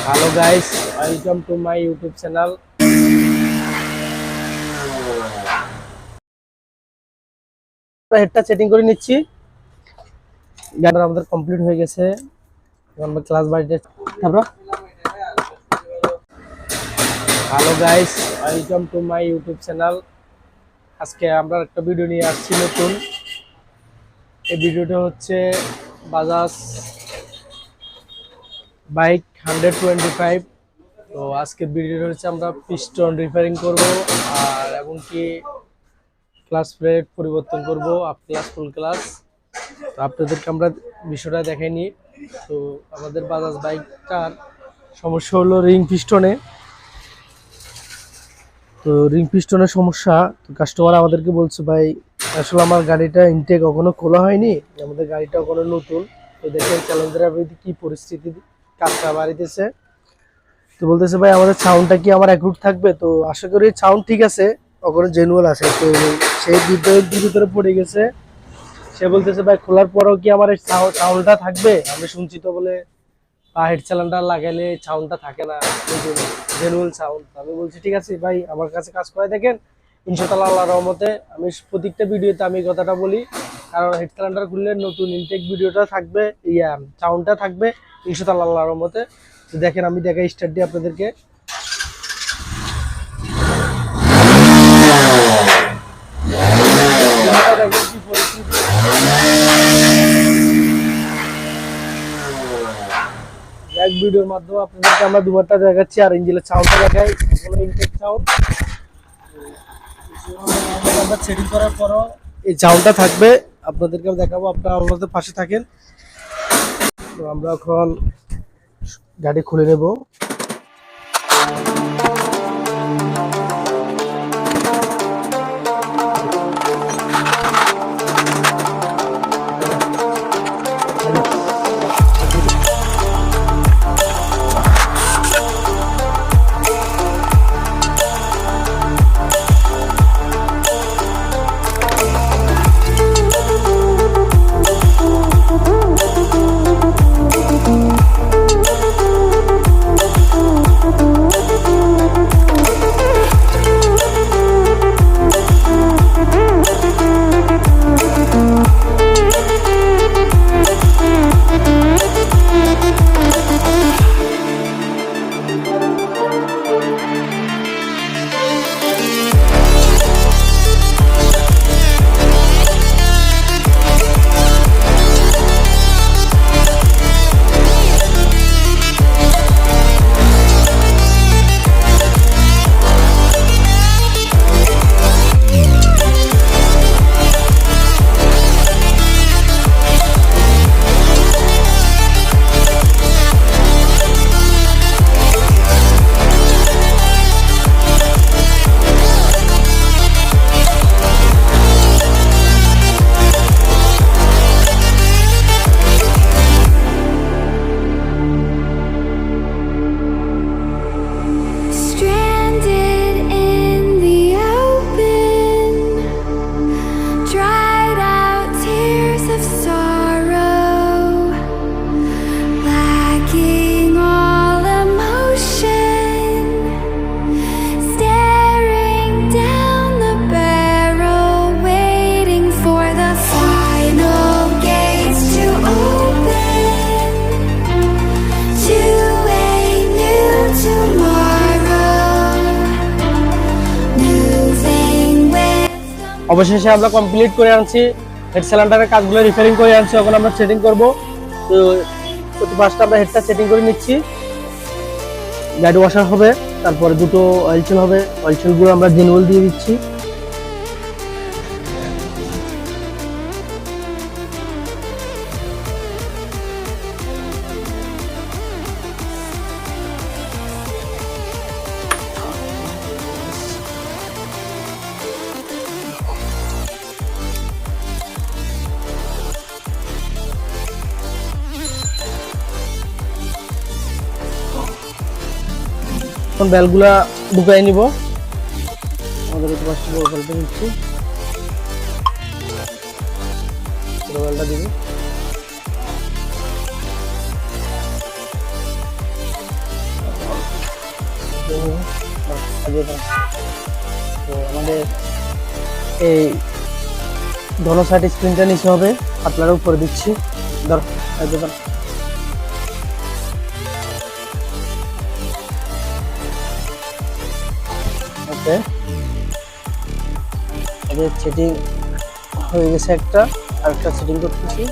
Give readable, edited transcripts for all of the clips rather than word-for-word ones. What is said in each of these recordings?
Hello guys, welcome to my YouTube channel. হেডটা setting করে নিচ্ছি। গান আমাদের কমপ্লিট হয়ে গেছে। আমরা ক্লাস বাড়িতে তারপর hello guys, welcome to my YouTube channel. আজকে আমরা একটা ভিডিও নিয়ে আসছি নতুন। এই ভিডিওটা হচ্ছে বাজাজ বাইক 125। তো আজকে ভিডিওটা হচ্ছে আমরা পিস্টন রিপেয়ারিং করব আর এবং কি ক্লাস প্লেট পরিবর্তন করব, আপ ক্লাস ফুল ক্লাস। তো আপনাদেরকে আমরা বিষয়টা দেখাইনি। তো আমাদের বাজাজ বাইকটার সমস্যা হলো রিং পিস্টনের সমস্যা। তো কাস্টমার আমাদেরকে বলছে ভাই আসলে আমার গাড়িটা ইনটেক কখনো খোলা হয়নি, আমাদের গাড়িটা কখনো নতুন। তো দেখেন চ্যালেঞ্জার কি পরিস্থিতি কাজটা বাড়িতেছে। তো বলতেছে ভাই আমাদের সাউন্ডটা কি আমার অ্যাকুরেট থাকবে? তো আশা করি সাউন্ড ঠিক আছে, ওখানে জেনুয়াল আছে। তো সেই ভিতরে পড়ে গেছে। সে বলতেছে ভাই খোলার পরেও কি আমার সাউন্ডটা থাকবে? আমি শুনছি তো বলে হেড চালানটা লাগাইলে সাউন্ডটা থাকে না, জেনুয়াল সাউন্ড। আমি বলছি ঠিক আছে ভাই, আমার কাছে কাজ করে দেখেন, ইনশাআল্লাহ আল্লাহর রহমতে। আমি প্রত্যেকটা ভিডিওতে আমি কথাটা বলি, কারণ হেড চালানটা খুললে নতুন ইনটেক ভিডিওটা থাকবে, সাউন্ডটা থাকবে ইনশাআল্লাহ আল্লাহর রহমতে। তো দেখেন আমি দেখাই স্টার্ট দিই আপনাদেরকে। এক ভিডিওর মাধ্যমে আপনাদেরকে আমরা দুবারটা দেখাচ্ছি আর ইঞ্জিনের সাউন্ডটা দেখাই, কোনো ইনটেক সাউন্ড। আমরা সেটিং করার পরও এই সাউন্ডটা থাকবে, আপনাদেরকে দেখাবো। আপনারা আমাদের পাশে থাকেন। তো আমরা এখন গাড়ি খুলে নেব। অবশেষে আমরা কমপ্লিট করে আনছি, হেড সিলিন্ডারের কাজগুলো রিপেয়ারিং করে আনছি। এখন আমরা সেটিং করব। তো প্রতি পাঁচটা আমরা হেডটা সেটিং করে নিচ্ছি। গাড়ি ওয়াশার হবে, তারপরে দুটো অয়েল চেল হবে। অয়েল চেলগুলো আমরা জেনুয়াল দিয়ে দিচ্ছি। এখন বেলগুলা ঢুকাই নিব। আমাদের একটু পাঁচটা বড় বেলটা নিচ্ছি, বেলটা দিব। তো আমাদের এই দোনো সাইড স্ক্রিনটা নিচে হবে, পাতলার উপরে দিচ্ছি। ধর ওকে, সেটিং হয়ে গেছে একটা, আরেকটা সেটিং করতেছি।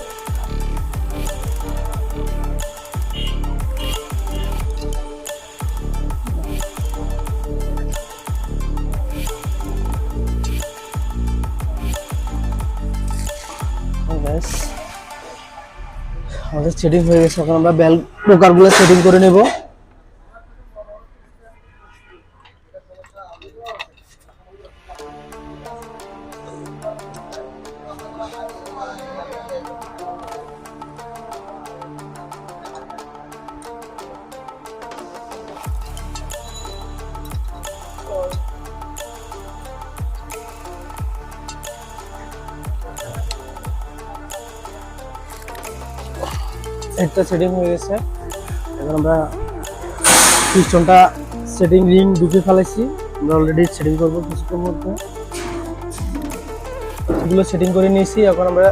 আমাদের সেটিং হয়ে গেছে, এখন আমরা বেল প্রকারগুলো সেটিং করে নেব। একটা সেটিং হয়ে গেছে, এখন আমরা পিস্টনটা সেটিং রিং ঢুকে ফেলেছি। আমরা অলরেডি সেটিং করবো কিছুক্ষণ মধ্যে। এগুলো সেটিং করে নিয়েছি, এখন আমরা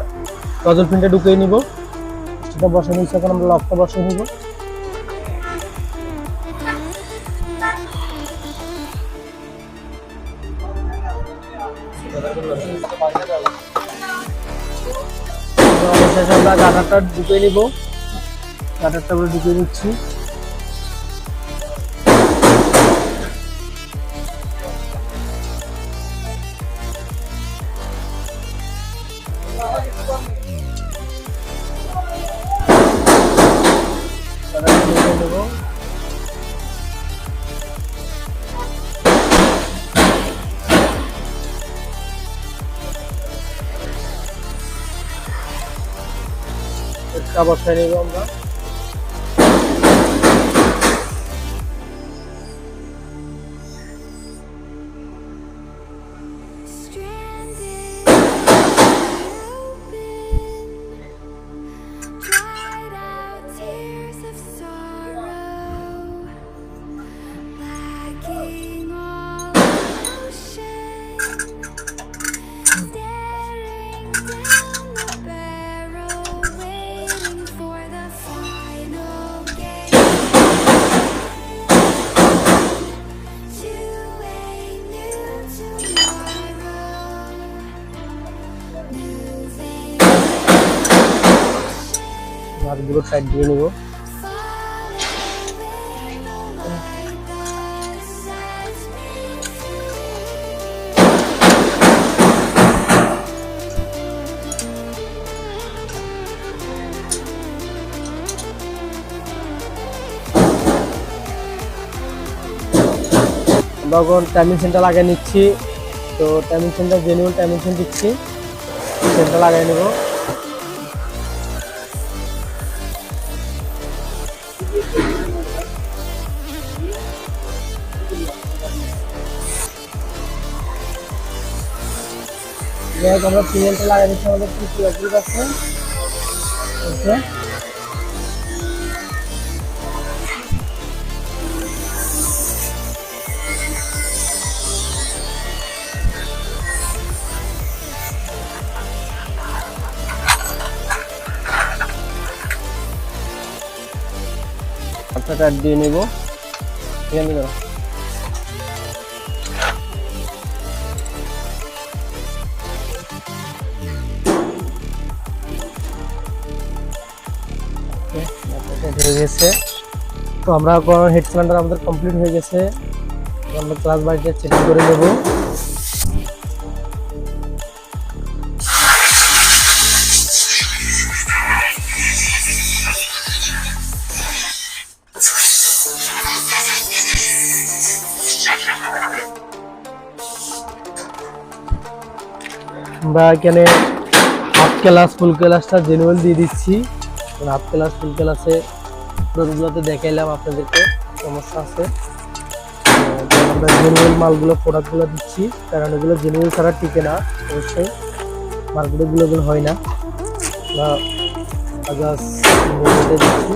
নজল পিনটা ঢুকিয়ে নিব। সেটা বসে নিয়েছি, এখন আমরা লকটা বসে নিব। অবশেষে আমরা গাটারটা ঢুকিয়ে নিব। গাটারটা আমরা ঢুকিয়ে নিচ্ছি। একটা বসাই নেব আমরা। হাতগুলো সাইড দিয়ে নেব। আমরা এখন টাইমিং সেন্টার লাগিয়ে নিচ্ছি। তো timing centre genuine timing centre দিচ্ছি, সেন্টার লাগিয়ে নেব। আমরা সিগন্যালটা লাগিয়ে দিচ্ছি, আমাদের কি গ্রুপ আছে। ওকে, আপনাটা দিয়ে নেব। এখানে দাও। হয়ে গেছে। তো আমরা হেড সিলিন্ডার আমাদের কমপ্লিট হয়ে গেছে। আমরা ক্লাস বাইকটা চেক করে নেব। আমরা এখানে হাফ ক্লাস ফুল ক্লাসটা জেনুইন দিয়ে দিচ্ছি। হাফ ক্লাস ফুল ক্লাসে প্রোডাক্টগুলোতে দেখাইলাম আপনাদেরকে, সমস্যা আছে। আমরা জেনুইন মালগুলো প্রোডাক্টগুলো দিচ্ছি, কারণ এগুলো জেনুইন ছাড়া টিকে না, অবশ্যই মার্কেটগুলো হয় না। আমরা দিচ্ছি।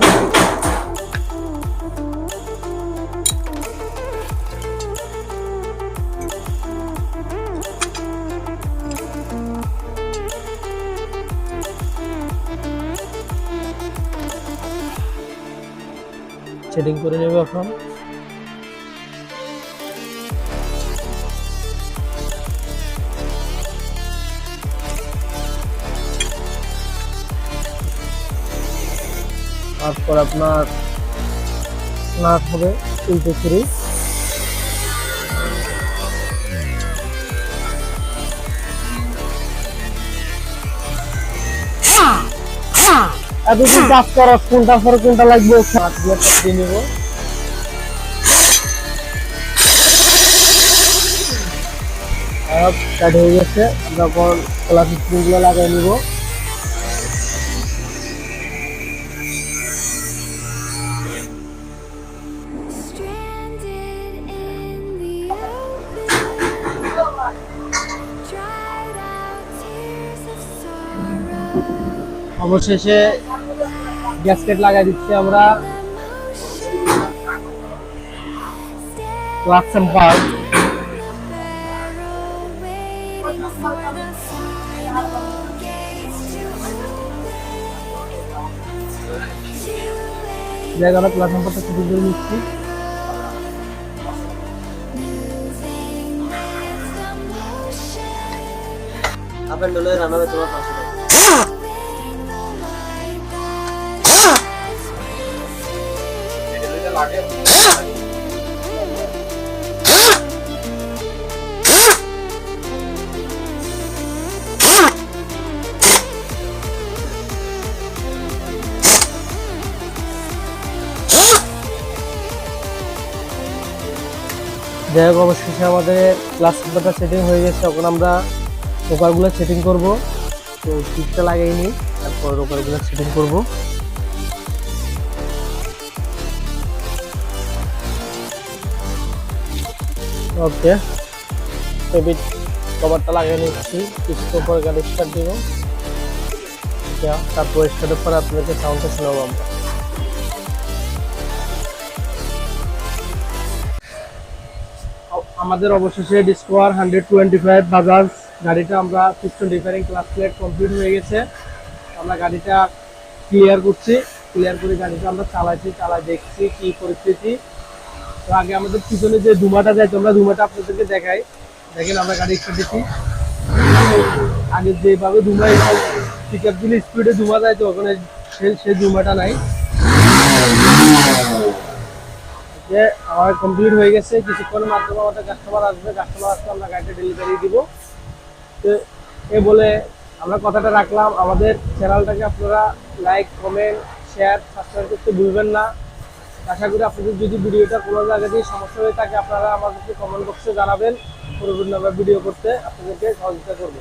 সেটিং করে নেব এখন। তারপর আপনার নাট হবে 23। এতদিন কাজ করা কোনটা পরে কোনটা লাগবে দিয়ে নেব। কাট হয়ে গেছে, যখন ক্লাস স্প্রিংগুলো লাগাই নিব। অবশেষে গ্যাসকেট লাগাই দিচ্ছি আমরা। ক্লাস সেম্পার জায়গাটা ক্লাস সেম্পারটা শুরু করে নিচ্ছি। আপনার ডলে রান্নাবে তোমার পাশে লাগে। যাই হোক, অবশেষে আমাদের ক্লাস সেম্পারটা সেটিং হয়ে গেছে। এখন আমরা রোকারগুলো সেটিং করব। তো টিপটা লাগাই নিই, তারপর রোকারগুলো সেটিং করব। ওকে, টেবিল কভারটা লাগিয়ে নিচ্ছি। কিছুক্ষণ পরে গাড়ি স্টার্ট দিব। তারপর স্টার্টের পরে আপনাদেরকে সাউন্ডটা শোনাবো আমরা। আমাদের অবশেষে ডিসকভার 125 বাজাজ গাড়িটা আমরা piston repairing class plate complete হয়ে গেছে। আমরা গাড়িটা ক্লিয়ার করছি। ক্লিয়ার করে গাড়িটা আমরা চালাই দেখছি কি পরিস্থিতি। তো আগে আমাদের পিছনে যে ধুমাটা যায়, তোমরা ধুমাটা আপনাদেরকে দেখাই। দেখেন আমরা গাড়ি স্টার্ট দিচ্ছি। আগে যেভাবে ধুমায় পিকআপ দিলে স্পিডে ধুমা যায়, তো ওখানে সেই ধুমাটা নাই। যে আমার কমপ্লিট হয়ে গেছে। কিছুক্ষণের মাধ্যমে আমাদের কাস্টমার আসবে আমরা গাড়িটা ডেলিভারি দিব। তো এ বলে আমরা কথাটা রাখলাম। আমাদের চ্যানেলটাকে আপনারা লাইক, কমেন্ট, শেয়ার, সাবস্ক্রাইব করতে ভুলবেন না। আশা করি আপনাদের যদি ভিডিওটা কোনো জায়গা দিয়ে সমস্যা হয়ে থাকে, আপনারা আমাদেরকে কমেন্ট বক্সে জানাবেন। পরবর্তী ভিডিও করতে আপনাদেরকে সহযোগিতা করবো।